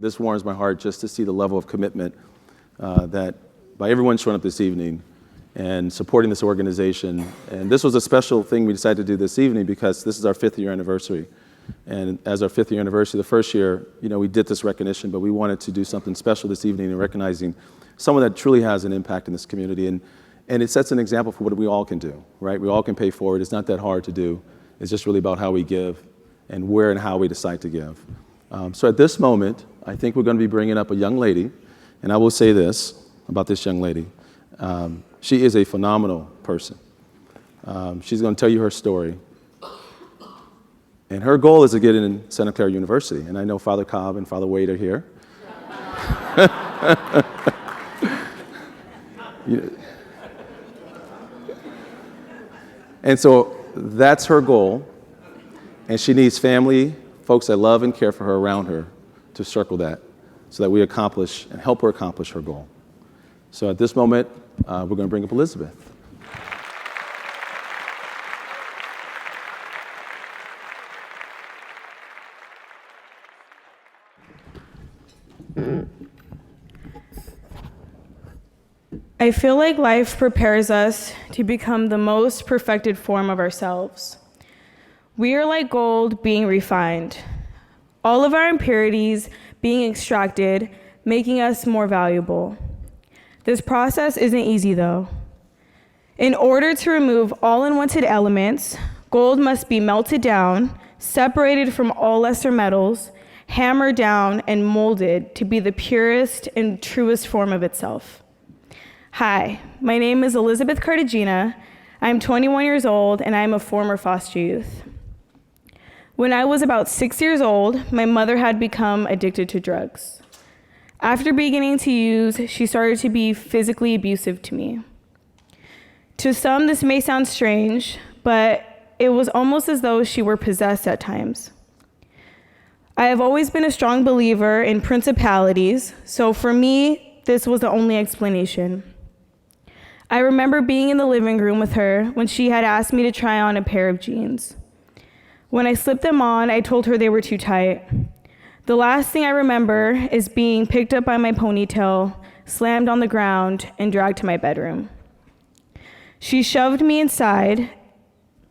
This warms my heart just to see the level of commitment that by everyone showing up this evening and supporting this organization. And this was a special thing we decided to do this evening because this is our 5th year anniversary. And as our 5th year anniversary, the first year, we did this recognition, but we wanted to do something special this evening in recognizing someone that truly has an impact in this community. And it sets an example for what we all can do, right? We all can pay forward. It's not that hard to do. It's just really about how we give and where and how we decide to give. So at this moment, I think we're going to be bringing up a young lady, and I will say this about this young lady. She is a phenomenal person. She's going to tell you her story. And her goal is to get in Santa Clara University. And I know Father Cobb and Father Wade are here. And so that's her goal. And she needs family, folks that love and care for her around her to circle that so that we accomplish and help her accomplish her goal. So at this moment, we're going to bring up Elizabeth. I feel like life prepares us to become the most perfected form of ourselves. We are like gold being refined, all of our impurities being extracted, making us more valuable. This process isn't easy though. In order to remove all unwanted elements, gold must be melted down, separated from all lesser metals, hammered down, and molded to be the purest and truest form of itself. Hi, my name is Elizabeth Cartagena. I'm 21 years old and I'm a former foster youth. When I was about 6 years old, my mother had become addicted to drugs. After beginning to use, she started to be physically abusive to me. To some, this may sound strange, but it was almost as though she were possessed at times. I have always been a strong believer in principalities, so for me, this was the only explanation. I remember being in the living room with her when she had asked me to try on a pair of jeans. When I slipped them on, I told her they were too tight. The last thing I remember is being picked up by my ponytail, slammed on the ground, and dragged to my bedroom. She shoved me inside.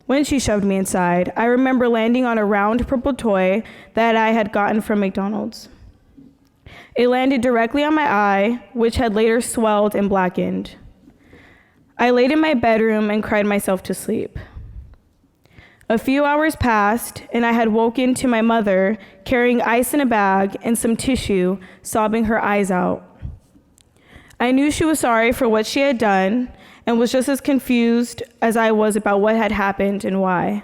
When she shoved me inside, I remember landing on a round purple toy that I had gotten from McDonald's. It landed directly on my eye, which had later swelled and blackened. I laid in my bedroom and cried myself to sleep. A few hours passed, and I had woken to my mother carrying ice in a bag and some tissue, sobbing her eyes out. I knew she was sorry for what she had done and was just as confused as I was about what had happened and why.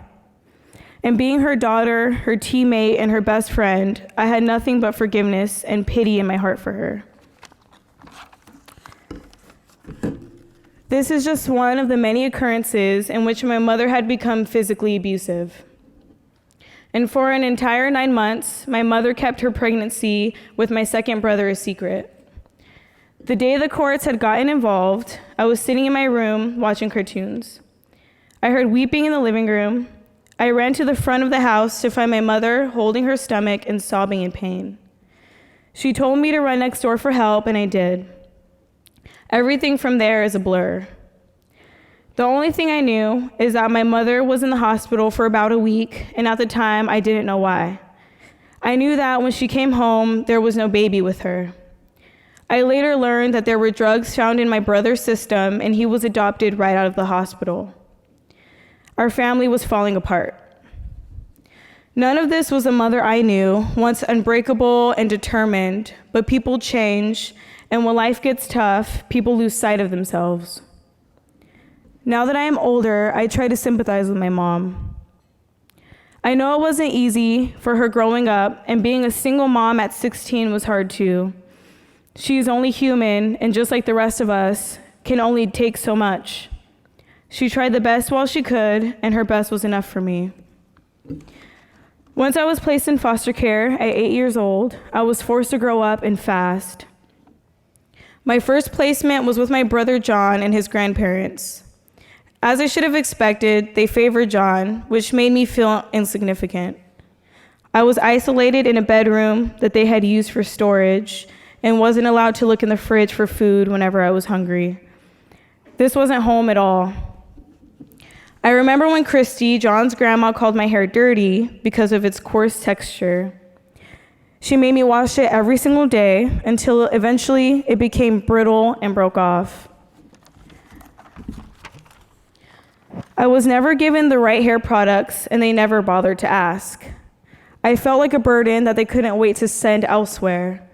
And being her daughter, her teammate, and her best friend, I had nothing but forgiveness and pity in my heart for her. This is just one of the many occurrences in which my mother had become physically abusive. And for an entire 9 months, my mother kept her pregnancy with my second brother a secret. The day the courts had gotten involved, I was sitting in my room watching cartoons. I heard weeping in the living room. I ran to the front of the house to find my mother holding her stomach and sobbing in pain. She told me to run next door for help, and I did. Everything from there is a blur. The only thing I knew is that my mother was in the hospital for about a week, and at the time, I didn't know why. I knew that when she came home, there was no baby with her. I later learned that there were drugs found in my brother's system, and he was adopted right out of the hospital. Our family was falling apart. None of this was a mother I knew, once unbreakable and determined, but people change, and when life gets tough, people lose sight of themselves. Now that I am older, I try to sympathize with my mom. I know it wasn't easy for her growing up, and being a single mom at 16 was hard too. She's only human, and just like the rest of us, can only take so much. She tried the best while she could, and her best was enough for me. Once I was placed in foster care at 8 years old, I was forced to grow up and fast. My first placement was with my brother John and his grandparents. As I should have expected, they favored John, which made me feel insignificant. I was isolated in a bedroom that they had used for storage and wasn't allowed to look in the fridge for food whenever I was hungry. This wasn't home at all. I remember when Christy, John's grandma, called my hair dirty because of its coarse texture. She made me wash it every single day until eventually it became brittle and broke off. I was never given the right hair products, and they never bothered to ask. I felt like a burden that they couldn't wait to send elsewhere.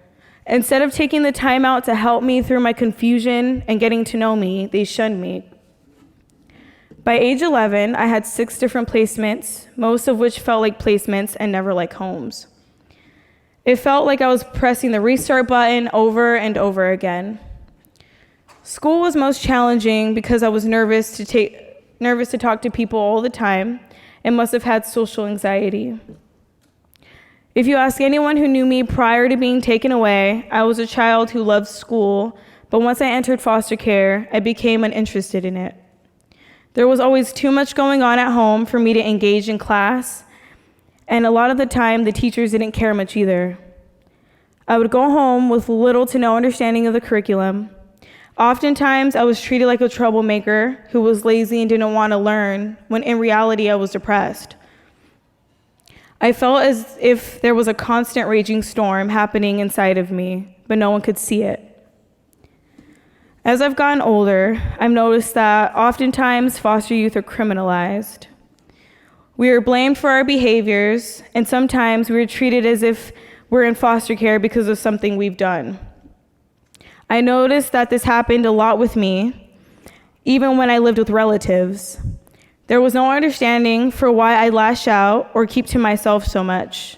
Instead of taking the time out to help me through my confusion and getting to know me, they shunned me. By age 11, I had 6 different placements, most of which felt like placements and never like homes. It felt like I was pressing the restart button over and over again. School was most challenging because I was nervous to talk to people all the time and must have had social anxiety. If you ask anyone who knew me prior to being taken away, I was a child who loved school, but once I entered foster care, I became uninterested in it. There was always too much going on at home for me to engage in class, and a lot of the time, the teachers didn't care much either. I would go home with little to no understanding of the curriculum. Oftentimes, I was treated like a troublemaker who was lazy and didn't want to learn, when in reality, I was depressed. I felt as if there was a constant raging storm happening inside of me, but no one could see it. As I've gotten older, I've noticed that oftentimes foster youth are criminalized. We are blamed for our behaviors, and sometimes we are treated as if we're in foster care because of something we've done. I noticed that this happened a lot with me, even when I lived with relatives. There was no understanding for why I lash out or keep to myself so much.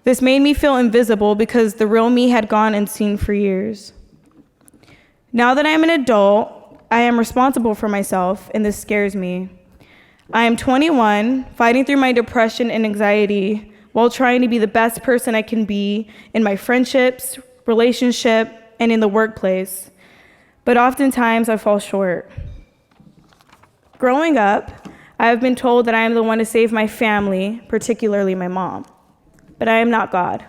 This made me feel invisible because the real me had gone unseen for years. Now that I'm an adult, I am responsible for myself, and this scares me. I am 21, fighting through my depression and anxiety while trying to be the best person I can be in my friendships, relationship, and in the workplace. But oftentimes I fall short. Growing up, I have been told that I am the one to save my family, particularly my mom. But I am not God.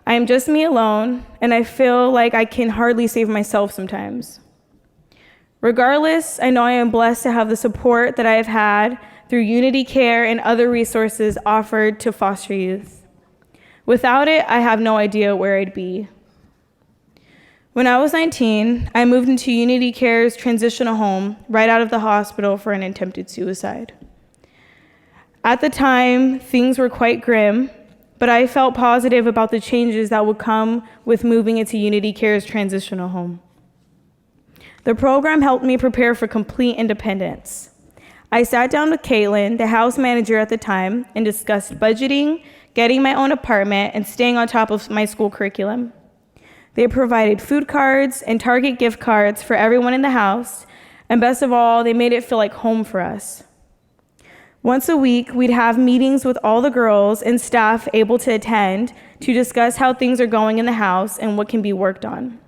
I am just me alone, and I feel like I can hardly save myself sometimes. Regardless, I know I am blessed to have the support that I have had through Unity Care and other resources offered to foster youth. Without it, I have no idea where I'd be. When I was 19, I moved into Unity Care's transitional home right out of the hospital for an attempted suicide. At the time, things were quite grim, but I felt positive about the changes that would come with moving into Unity Care's transitional home. The program helped me prepare for complete independence. I sat down with Caitlin, the house manager at the time, and discussed budgeting, getting my own apartment, and staying on top of my school curriculum. They provided food cards and Target gift cards for everyone in the house, and best of all, they made it feel like home for us. Once a week, we'd have meetings with all the girls and staff able to attend to discuss how things are going in the house and what can be worked on.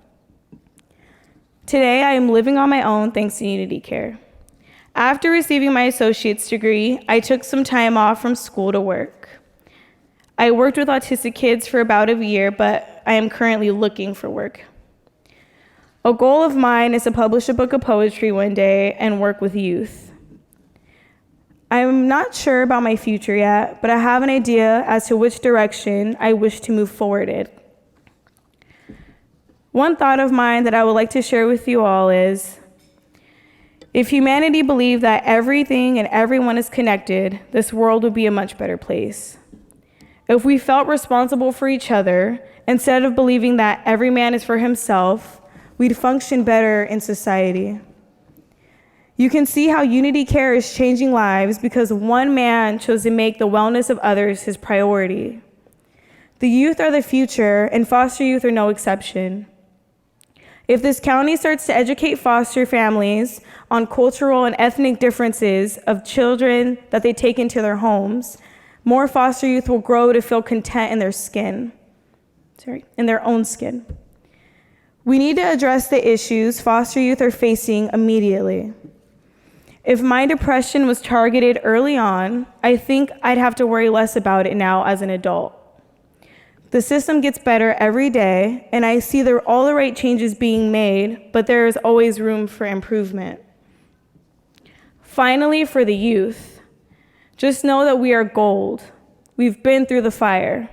Today, I am living on my own thanks to Unity Care. After receiving my associate's degree, I took some time off from school to work. I worked with autistic kids for about a year, but I am currently looking for work. A goal of mine is to publish a book of poetry one day and work with youth. I'm not sure about my future yet, but I have an idea as to which direction I wish to move forward in. One thought of mine that I would like to share with you all is, if humanity believed that everything and everyone is connected, this world would be a much better place. If we felt responsible for each other, instead of believing that every man is for himself, we'd function better in society. You can see how Unity Care is changing lives because one man chose to make the wellness of others his priority. The youth are the future, and foster youth are no exception. If this county starts to educate foster families on cultural and ethnic differences of children that they take into their homes, more foster youth will grow to feel content in their own skin. We need to address the issues foster youth are facing immediately. If my depression was targeted early on, I think I'd have to worry less about it now as an adult. The system gets better every day, and I see all the right changes being made, but there is always room for improvement. Finally, for the youth, just know that we are gold. We've been through the fire.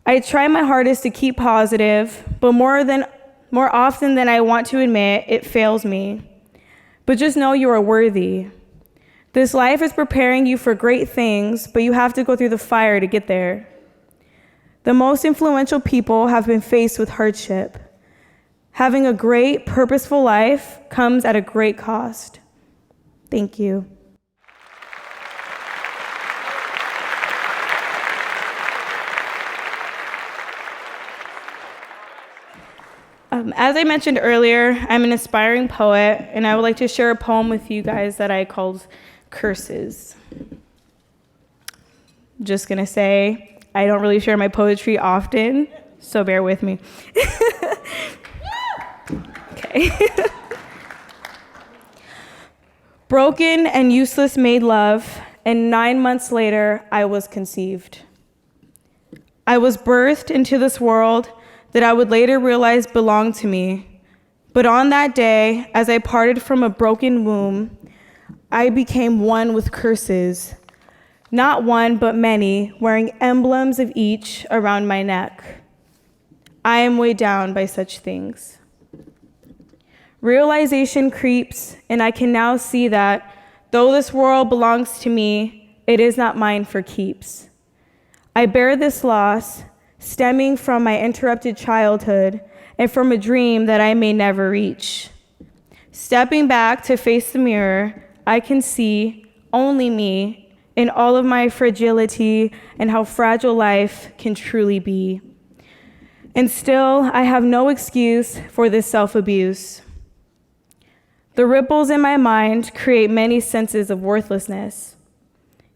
I try my hardest to keep positive, but more often than I want to admit, it fails me. But just know you are worthy. This life is preparing you for great things, but you have to go through the fire to get there. The most influential people have been faced with hardship. Having a great, purposeful life comes at a great cost. Thank you. As I mentioned earlier, I'm an aspiring poet, and I would like to share a poem with you guys that I called Curses. Just gonna say, I don't really share my poetry often, so bear with me. Okay. Broken and useless made love, and 9 months later, I was conceived. I was birthed into this world that I would later realize belonged to me. But on that day, as I parted from a broken womb, I became one with curses. Not one, but many, wearing emblems of each around my neck. I am weighed down by such things. Realization creeps, and I can now see that, though this world belongs to me, it is not mine for keeps. I bear this loss, stemming from my interrupted childhood and from a dream that I may never reach. Stepping back to face the mirror, I can see only me in all of my fragility and how fragile life can truly be. And still, I have no excuse for this self-abuse. The ripples in my mind create many senses of worthlessness.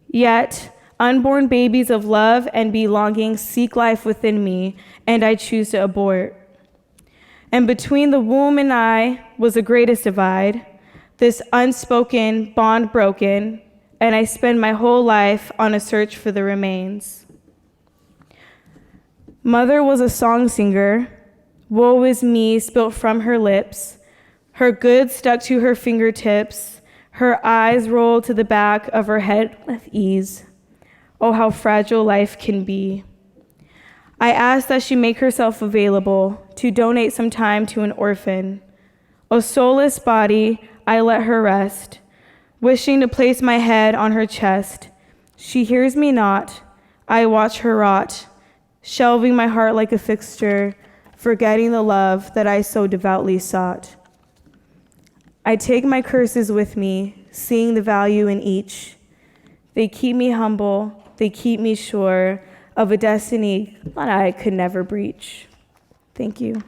Yet, unborn babies of love and belonging seek life within me, and I choose to abort. And between the womb and I was the greatest divide, this unspoken bond broken, and I spend my whole life on a search for the remains. Mother was a song singer, woe is me spilt from her lips, her goods stuck to her fingertips, her eyes rolled to the back of her head with ease. Oh, how fragile life can be. I asked that she make herself available to donate some time to an orphan. A soulless body, I let her rest, wishing to place my head on her chest. She hears me not, I watch her rot, shelving my heart like a fixture, forgetting the love that I so devoutly sought. I take my curses with me, seeing the value in each. They keep me humble, they keep me sure of a destiny that I could never breach. Thank you.